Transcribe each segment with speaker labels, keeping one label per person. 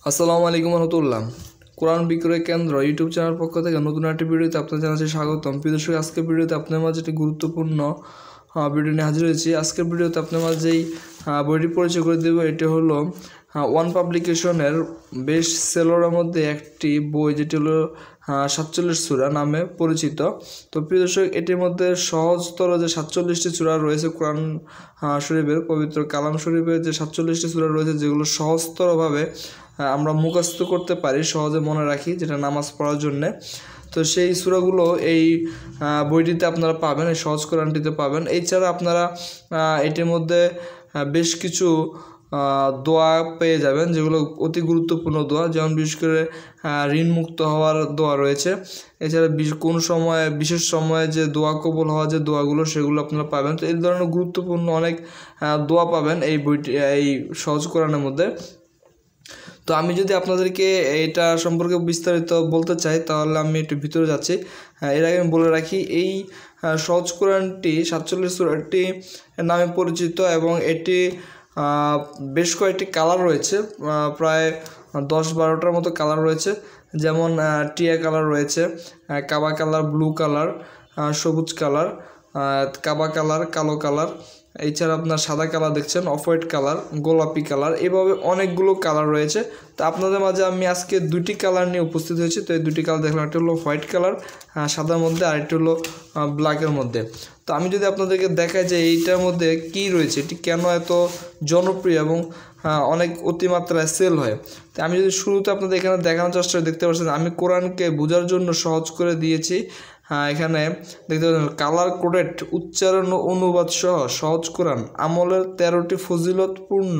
Speaker 1: আসসালামু আলাইকুম রহমতুল্লাহ। কোরআন বিক্রয় কেন্দ্র ইউটিউব চ্যানেল পক্ষ থেকে নতুন একটি ভিডিওতে আপনাদের জানাচ্ছি স্বাগতম। প্রিয় দর্শক, আজকের ভিডিওতে আপনার মাঝে একটি গুরুত্বপূর্ণ ভিডিও নিয়ে হাজির হয়েছি। আজকের ভিডিওতে আপনার মাঝে যেই বইটি পরিচয় করে দেবো, এটি হলো ওয়ান পাবলিকেশনের বেস্ট সেলারের মধ্যে একটি বই, যেটি হলো 47 সূরা নামে পরিচিত। তো প্রিয় দর্শক, এটির মধ্যে সহজতর যে 47টি সূরা রয়েছে কোরআন শরীফের, পবিত্র কালাম শরীফের যে 47টি সূরা রয়েছে, যেগুলো সহজতরভাবে আমরা মুখস্থ করতে পারি, সহজে মনে রাখি, যেটা নামাজ পড়ার জন্যে। তো সেই সূরাগুলো এই বইটিতে আপনারা পাবেন, এই সহজ কোরআনটিতে পাবেন। এছাড়া আপনারা এটির মধ্যে বেশ কিছু দোয়া পেয়ে যাবেন, যেগুলো অতি গুরুত্বপূর্ণ দোয়া, যেমন বিশেষ করে ঋণ মুক্ত হওয়ার দোয়া রয়েছে। এছাড়া কোন সময়ে, বিশেষ সময়ে যে দোয়া কবুল হওয়া যে দোয়াগুলো, সেগুলো আপনারা পাবেন। তো এই ধরনের গুরুত্বপূর্ণ অনেক দোয়া পাবেন এই বইটি, এই সহজ কোরআনের মধ্যে। তো আমি যদি আপনাদেরকে এটা সম্পর্কে বিস্তারিত বলতে চাই, তাহলে আমি একটু ভিতরে যাচ্ছি। এর আগে আমি বলে রাখি, এই সহজ কোরআনটি 47 সূরাটি নামে পরিচিত এবং এটি বেশ কয়েকটি কালার রয়েছে, প্রায় 10-12টার মতো কালার রয়েছে। যেমন টিয়া কালার রয়েছে, কাবা কালার, ব্লু কালার, সবুজ কালার, কাবা কালার, কালো কালার, এছাড়া আপনার সাদা কালার দেখছেন, অফ হোয়াইট কালার, গোলাপি কালার, এভাবে অনেকগুলো কালার রয়েছে। তো আপনাদের মাঝে আমি আজকে দুটি কালার নিয়ে উপস্থিত হয়েছি। তো এই দুটি কালার দেখলাম, একটা হলো হোয়াইট কালার সাদার মধ্যে, আর একটা হলো ব্ল্যাকের মধ্যে। তো আমি যদি আপনাদেরকে দেখাই যে এইটার মধ্যে কি রয়েছে, এটি কেন এত জনপ্রিয় এবং অনেক অতিমাত্রায় সেল হয়। তো আমি যদি শুরুতে আপনাদের এখানে দেখানোর চেষ্টা, দেখতে পাচ্ছেন আমি কোরআনকে বোঝার জন্য সহজ করে দিয়েছি। এখানে দেখতে পাচ্ছেন কালার কোডেড উচ্চারণ ও অনুবাদ সহ সহজ কোরআন, আমলের 13টি ফজিলতপূর্ণ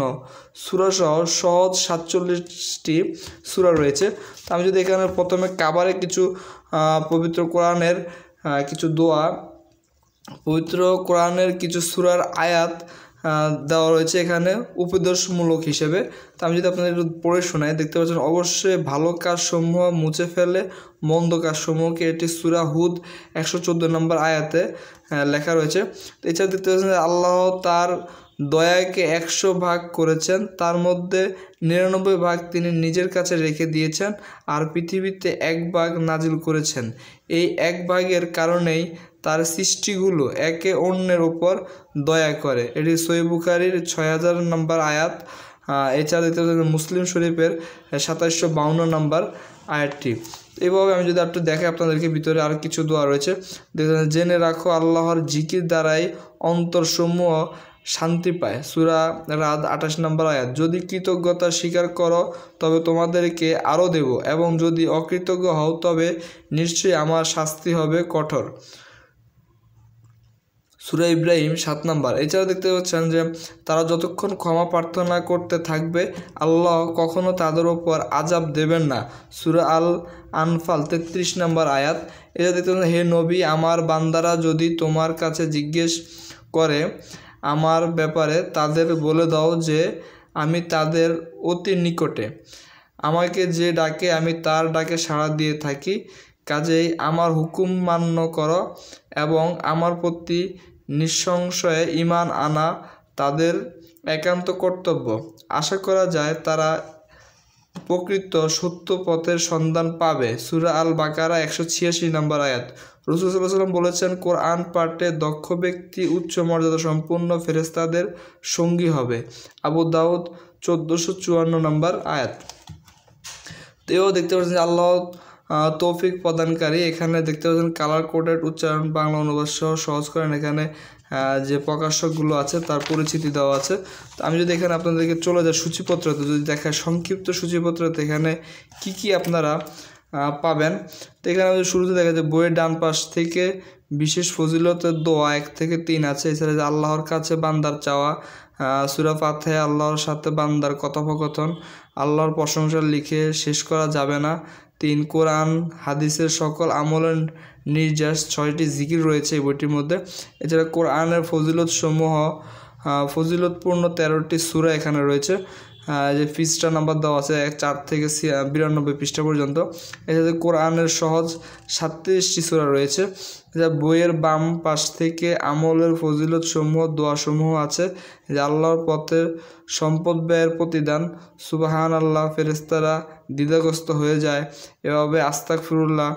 Speaker 1: সূরা সহ সহজ 47টি সূরা রয়েছে। তো আমি যদি এখানে প্রথমে কাবারে কিছু পবিত্র কোরআনের কিছু দোয়া, পবিত্র কোরআনের কিছু সূরার আয়াত দেওয়া রয়েছে এখানে উপদেশমূলক হিসেবে। তো আমি যদি আপনাদের একটু পড়ে শোনাই, দেখতে পাচ্ছেন, অবশ্যই ভালো কাজসমূহ মুছে ফেলে মন্দ কাজসমূহকে, এটি সূরা হুদ 114 নম্বর আয়াতে লেখা রয়েছে। এছাড়া দেখতে পাচ্ছেন আল্লাহ তার দয়াকে 100 ভাগ করেছেন, তার মধ্যে 99 ভাগ তিনি নিজের কাছে রেখে দিয়েছেন, আর পৃথিবীতে 1 ভাগ নাজিল করেছেন। এই 1 ভাগের কারণেই তার সৃষ্টিগুলো একে অন্যের ওপর দয়া করে। এটি সহিহ বুখারীর 6000 নম্বর আয়াত। এছাড়া দেখতে পাচ্ছেন মুসলিম শরীফের 2752 নম্বর আয়াতটি। এইভাবে আমি যদি একটু দেখে আপনাদেরকে, ভিতরে আর কিছু দোয়া রয়েছে। দেখবেন, জেনে রাখো আল্লাহর জিকির দ্বারাই অন্তরসমূহ শান্তি পায়, সূরা রাদ 28 নম্বর আয়াত। যদি কৃতজ্ঞতা স্বীকার করো তবে তোমাদেরকে আরও দেব, এবং যদি অকৃতজ্ঞ হও তবে নিশ্চয়ই আমার শাস্তি হবে কঠোর, সূরা ইব্রাহিম 7 নম্বর। এছাড়াও দেখতে পাচ্ছেন যে তারা যতক্ষণ ক্ষমা প্রার্থনা করতে থাকবে, আল্লাহ কখনো তাদের ওপর আযাব দেবেন না, সূরা আল আনফাল 33 নম্বর আয়াত। এটা দেখতে পাচ্ছেন, হে নবী, আমার বান্দারা যদি তোমার কাছে জিজ্ঞেস করে আমার ব্যাপারে, তাদের বলে দাও যে আমি তাদের অতি নিকটে, আমাকে যে ডাকে আমি তার ডাকে সাড়া দিয়ে থাকি, কাজেই আমার হুকুম মান্য করো এবং আমার প্রতি নিঃসংশয়ে ঈমান আনা তাদের একান্ত কর্তব্য। আশা করা যায় তারা প্রকৃত সত্য পথের সন্ধান পাবে, সূরা আল বাকারা 186 নম্বর আয়াত। রাসূল সাল্লাল্লাহু আলাইহি ওয়াসাল্লাম বলেছেন, কোরআন পাঠে দক্ষ ব্যক্তি উচ্চ মর্যাদা সম্পন্ন ফেরেশতাদের সঙ্গী হবে, আবু দাউদ 1454 নম্বর আয়াত। তেও দেখতে পাচ্ছেন আল্লাহ তৌফিক প্রদানকারী। এখানে দেখতে পাচ্ছেন কালার কোডেড উচ্চারণ, বাংলা অনুবাদ সহ সহজ করেন, এখানে যে প্রকাশকগুলো আছে তার পরিচিতি দেওয়া আছে। তো আমি যদি এখানে আপনাদেরকে চলে যাই সূচিপত্রতে, যদি দেখায় সংক্ষিপ্ত সূচিপত্রতে এখানে কি আপনারা পাবেন। তো এখানে শুরুতে দেখা যায় বইয়ের ডান পাশ থেকে বিশেষ ফজিলতের দোয়া 1 থেকে 3 আছে। এছাড়া আল্লাহর কাছে বান্দার চাওয়া, সূরা ফাতিহা, আল্লাহর সাথে বান্দার কথোপকথন, আল্লাহর প্রশংসা লিখে শেষ করা যাবে না। 3 কোরআন হাদিসের সকল আমলের নির্যাস, 6টি জিকির রয়েছে এই বইটির মধ্যে। এছাড়া কোরআনের ফজিলতসমূহ, ফজিলতপূর্ণ 13টি সূরা এখানে রয়েছে। যে পৃষ্ঠা নাম্বার দেওয়া আছে 4 থেকে 92 পৃষ্ঠা পর্যন্ত। এটাতে কোরআনের সহজ 37টি সূরা রয়েছে। যা বইয়ের বাম পাশ থেকে আমলের ফজিলত সমূহ দোয়াসমূহ আছে, যে আল্লাহর পথে সম্পদ ব্যয়ের প্রতিদান, সুবহান আল্লাহ, ফেরেশতারা দ্বিধাগ্রস্ত হয়ে যায়, এভাবে আস্তাগফিরুল্লাহ,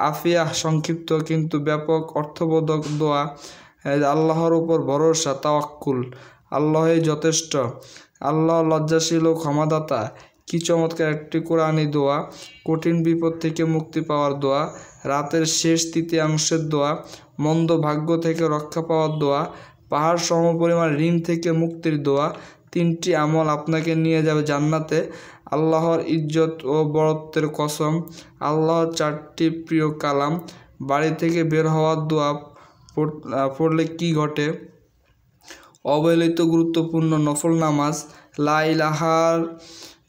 Speaker 1: আফিয়া সংক্ষিপ্ত কিন্তু ব্যাপক অর্থবোধক দোয়া, আল্লাহর উপর ভরসা, তাওয়াক্কুল, আল্লাহই যথেষ্ট, আল্লাহ লজ্জাশীল ও ক্ষমাদাতা। কি চমৎকার একটি কোরআনী দোয়া! কঠিন বিপদ থেকে মুক্তি পাওয়ার দোয়া, রাতের শেষ তৃতীয়াংশের দোয়া, মন্দ ভাগ্য থেকে রক্ষা পাওয়ার দোয়া, পাহাড় সমপরিমাণ ঋণ থেকে মুক্তির দোয়া। 3টি আমল আপনাকে নিয়ে যাবে জান্নাতে, আল্লাহর ইজ্জত ও বরত্বের কসম, আল্লাহর 4টি প্রিয় কালাম, বাড়ি থেকে বের হওয়ার দোয়া পড়লে কি ঘটে, অবহেলিত গুরুত্বপূর্ণ নফল নামাজ, লা ইলাহা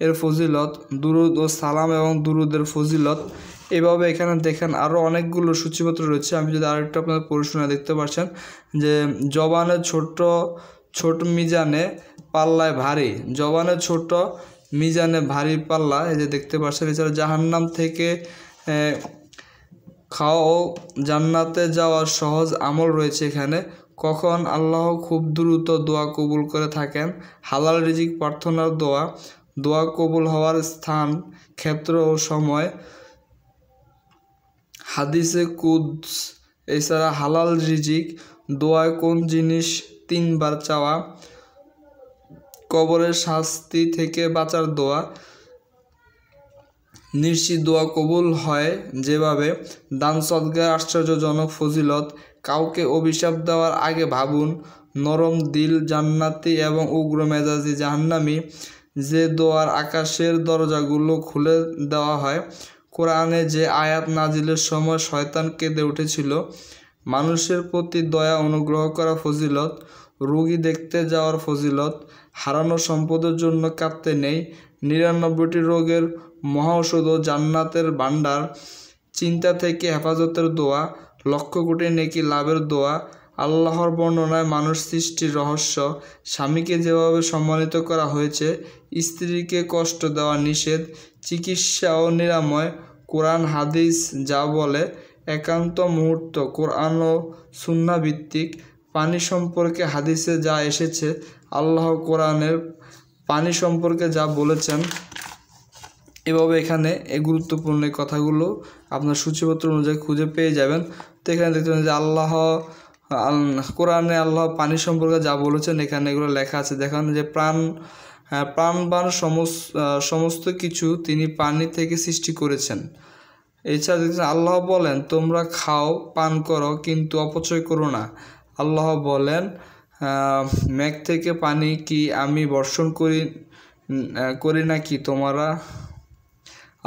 Speaker 1: এর ফজিলত, দুরুদ ও সালাম এবং দুরুদের ফজিলত। এভাবে এখানে দেখেন আরও অনেকগুলো সূচিপত্র রয়েছে। আমি যদি আরেকটু আপনাদের পড়ে শোনা, দেখতে পাচ্ছেন যে জবানের ছোট মিজানে পাল্লায় ভারী, জবানের ছোট মিজানে ভারী পাল্লা, এই যে দেখতে পাচ্ছেন। এছাড়া জাহান্নাম থেকে খাওয়া ও জান্নাতে যাওয়ার সহজ আমল রয়েছে এখানে। কখন আল্লাহ খুব দ্রুত দোয়া কবুল করে থাকেন, হালাল রিজিক প্রার্থনার দোয়া কবুল হওয়ার স্থান, ক্ষেত্র ও সময়, হাদিসে কুদস। এছাড়া হালাল রিজিক, দোয়ায় কোন জিনিস 3 বার চাওয়া, কবরের শাস্তি থেকে বাঁচার দোয়া, নিশ্চিত দোয়া কবুল হয় যেভাবে, দান সদকার আশ্চর্যজনক ফজিলত, কাউকে অভিশাপ দেওয়ার আগে ভাবুন, নরম দিল জান্নাতি এবং উগ্র মেজাজি জাহান্নামী, যে দোয়ার আকাশের দরজাগুলো খুলে দেওয়া হয়, কোরআনে যে আয়াত নাজিলের সময় শয়তান কেঁদে উঠেছিল, মানুষের প্রতি দয়া অনুগ্রহ করা ফজিলত, রোগী দেখতে যাওয়ার ফজিলত, হারানো সম্পদের জন্য কাঁদতে নেই, 99টি রোগের মহাঔষধ ও জান্নাতের ভান্ডার, চিন্তা থেকে হেফাজতের দোয়া, লক্ষ কোটি নেকি লাভের দোয়া, আল্লাহর বর্ণনায় মানুষ সৃষ্টির রহস্য, স্বামীকে যেভাবে সম্মানিত করা হয়েছে, স্ত্রীকে কষ্ট দেওয়া নিষেধ, চিকিৎসা ও নিরাময়, কোরআন হাদিস যা বলে, একান্ত মুহূর্ত কোরআন ও সুন্নাহ ভিত্তিক, পানি সম্পর্কে হাদিসে যা এসেছে, আল্লাহ কোরআনের পানি সম্পর্কে যা বলেছেন। এভাবে এখানে এই গুরুত্বপূর্ণ কথাগুলো আপনার সূচিপত্র অনুযায়ী খুঁজে পেয়ে যাবেন। তো এখানে দেখতে পাবেন যে কোরআনে আল্লাহ পানি সম্পর্কে যা বলেছেন এখানে এগুলো লেখা আছে। দেখেন যে প্রাণবান সমস্ত কিছু তিনি পানি থেকে সৃষ্টি করেছেন। এছাড়া দেখছেন আল্লাহ বলেন, তোমরা খাও পান করো কিন্তু অপচয় করো না। আল্লাহ বলেন, মেঘ থেকে পানি কি আমি বর্ষণ করি নাকি তোমরা?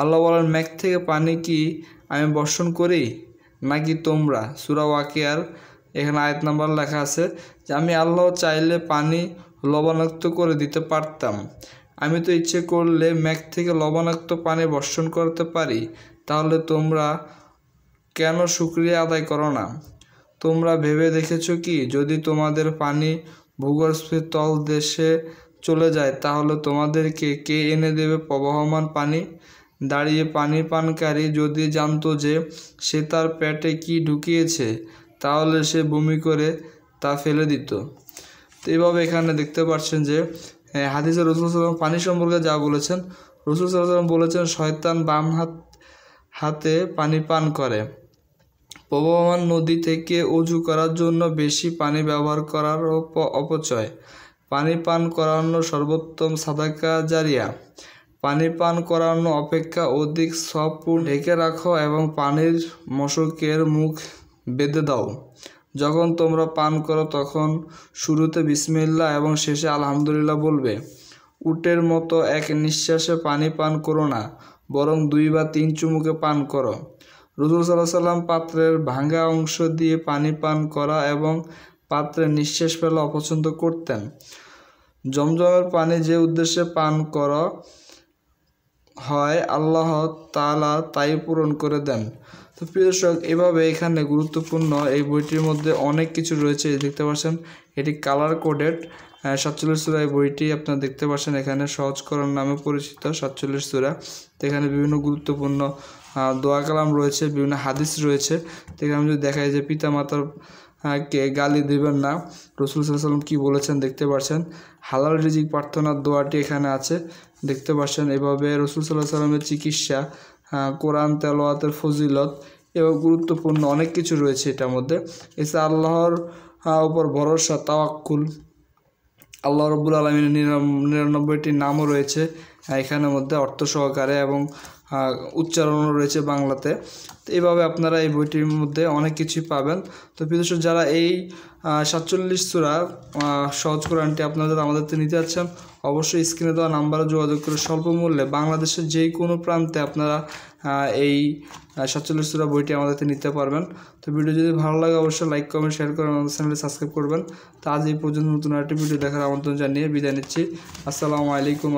Speaker 1: আল্লাহ বলেন, মেঘ থেকে পানি কি আমি বর্ষণ করি নাকি তোমরা? সূরা ওয়াকিয়ার এখানে আয়াত নাম্বার লেখা আছে যে আমি আল্লাহ চাইলে পানি লবণাক্ত করে দিতে পারতাম। আমি তো ইচ্ছে করলে মেঘ থেকে লবণাক্ত পানি বর্ষণ করতে পারি। তাহলে তোমরা কেন শুকরিয়া আদায় করো না? তোমরা ভেবে দেখেছো কি, যদি তোমাদের পানি ভূগর্ভের তল দেশে চলে যায় তাহলে তোমাদেরকে কে এনে দেবে প্রবাহমান পানি? দাঁড়িয়ে পানি পানকারী যদি জানতো যে সে তার পেটে কি ঢুকিয়েছে তাহলে সে বমি করে তা ফেলে দিত। তো এইভাবে এখানে দেখতে পাচ্ছেন যে হাদিসে রাসূল সাল্লাল্লাহু আলাইহি ওয়াসাল্লাম পানি সম্পর্কে যা বলেছেন, রাসূল সাল্লাল্লাহু আলাইহি ওয়াসাল্লাম বলেছেন, শয়তান বাম হাতে পানি পান করে। প্রবাহমান নদী থেকে অজু করার জন্য বেশি পানি ব্যবহার করার অপচয়। পানি পান করানো সর্বোত্তম সাদাকা জারিয়া। পানি পান করানো অপেক্ষা অধিক সওয়াবপূর্ণ। ঢেকে রাখো এবং পানির মশকের মুখ বেঁধে দাও। যখন তোমরা পান করো তখন শুরুতে বিসমিল্লাহ এবং শেষে আলহামদুলিল্লাহ বলবে। উটের মতো এক নিঃশ্বাসে পানি পান করো না, বরং 2 বা 3 চুমুকে পান করো। রাসূল সাল্লাল্লাহু আলাইহি ওয়াসাল্লাম পাত্রের ভাঙা অংশ দিয়ে পানি পান করা এবং পাত্রে নিঃশ্বাস ফেলা অপছন্দ করতেন। জমজমের পানি যে উদ্দেশ্যে পান করা হয় আল্লাহ তাআলা তাই পূরণ করে দেন। তো প্রিয় দর্শক, এভাবে এখানে গুরুত্বপূর্ণ এই বইটির মধ্যে অনেক কিছু রয়েছে। দেখতে পাচ্ছেন এটি কালার কোডেড। 47 সূরা এই বইটি আপনারা দেখতে পাচ্ছেন এখানে সহজ কোরআন নামে পরিচিত 47 সূরা। তো এখানে বিভিন্ন গুরুত্বপূর্ণ দোয়া কালাম রয়েছে, বিভিন্ন হাদিস রয়েছে। তো এখানে যদি দেখায় যে পিতা মাতার কে গালি দেবেন না, রাসূল সাল্লাল্লাহু আলাইহি ওয়াসাল্লাম কী বলেছেন দেখতে পাচ্ছেন। হালাল রিজিক প্রার্থনার দোয়াটি এখানে আছে দেখতে পাচ্ছেন। এভাবে রাসূল সাল্লাল্লাহু আলাইহি ওয়াসাল্লামের চিকিৎসা, কোরআন তেলাওয়াতের ফজিলত এবং গুরুত্বপূর্ণ অনেক কিছু রয়েছে এটার মধ্যে। এছাড়া আল্লাহর উপর ভরসা, তাওয়াক্কুল, আল্লাহ রাব্বুল আলামিনের 99টি নামও রয়েছে এখানের মধ্যে অর্থ সহকারে এবং উচ্চারণও রয়েছে বাংলাতে। তো এইভাবে আপনারা এই বইটির মধ্যে অনেক কিছুই পাবেন। তো প্রিয় দর্শক, যারা এই 47 সূরা সহজ কোরআনটি আপনারা যারা আমাদের থেকে নিতে যাচ্ছেন, অবশ্যই স্ক্রিনে দেওয়া নাম্বারে যোগাযোগ করে স্বল্প মূল্যে বাংলাদেশের যেই কোনো প্রান্তে আপনারা এই 47 সূরা বইটি আমাদের থেকে নিতে পারবেন। তো ভিডিও যদি ভালো লাগে অবশ্যই লাইক, কমেন্ট, শেয়ার করে আমাদের চ্যানেলটি সাবস্ক্রাইব করবেন। তো আজ এই পর্যন্ত নতুন আরেকটি ভিডিও দেখার আমন্ত্রণ জানিয়ে বিদায় নিচ্ছি। আসসালামু আলাইকুম।